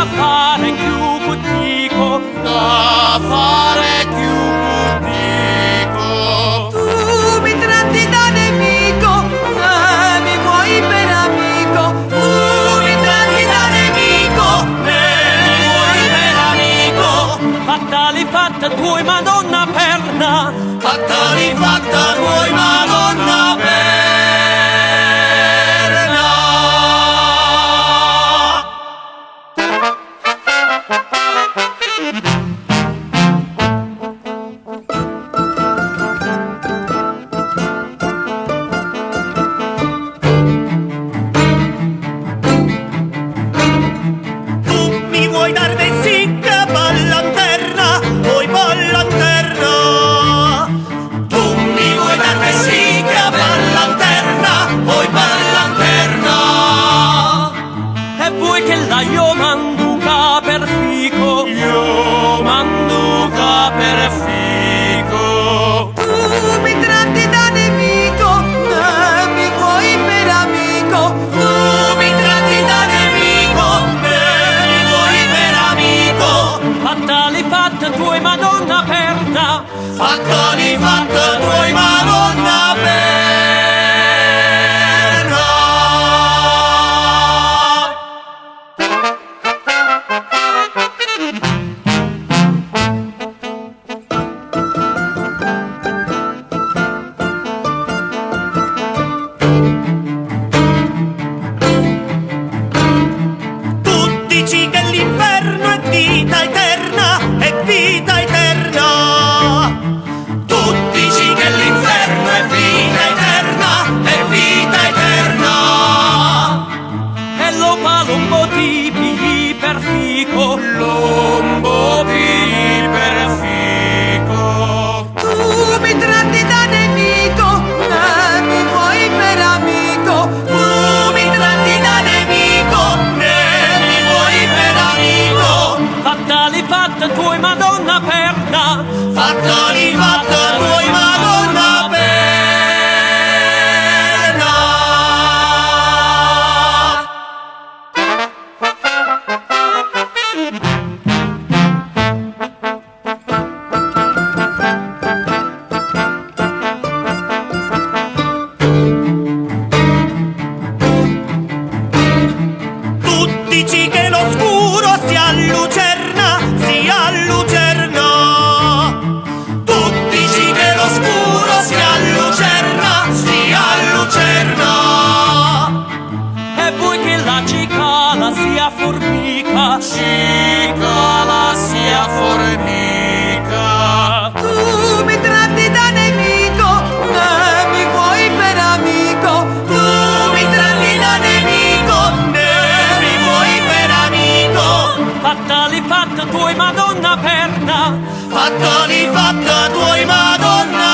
da fare più cutico, da fare più cutico. Tu mi tratti da nemico, mi vuoi per amico. Tu mi tratti da nemico, Mi vuoi per amico? Fattali fatta tuoi Madonna perna, fattali fatta tuoi Madonna perna. Tu mi vuoi dar vesicca, ballanterna, vuoi ballanterna. Tu mi vuoi dar vesicca, ballanterna, vuoi ballanterna. e vuoi che la io manduca per fico, io manduca per fico. Tu mi tratti da nemico, mi vuoi per amico. Tu mi tratti da nemico, mi vuoi per amico. Fattali fatta tuoi Madonna perna, Fattali fatta tuoi Madonna perna. Tu dici che l'inferno è vita eterna, è vita eterna. Tu dici che l'inferno è vita eterna, è vita eterna. e lo palombo ti pigli per fico, lombo pigli per fico. Tu mi tratti da nemico, mi vuoi per amico. Tu mi tratti da nemico, mi vuoi per amico. Fattali fatta tuoi Madonna perna, Fattali fatta tuoi Madonna perna. Tu dici che l'oscuro sia lucerna, sia lucerna. Tu dici che l'oscuro sia lucerna, sia lucerna. e vuoi che la cicala sia formica, cicala sia formica. Tu mi tratti da nemico, mi vuoi per amico. Tu mi tratti da nemico, mi vuoi per amico. Fattali fatta tuoi Madonna perna, Fattali fatta tuoi Madonna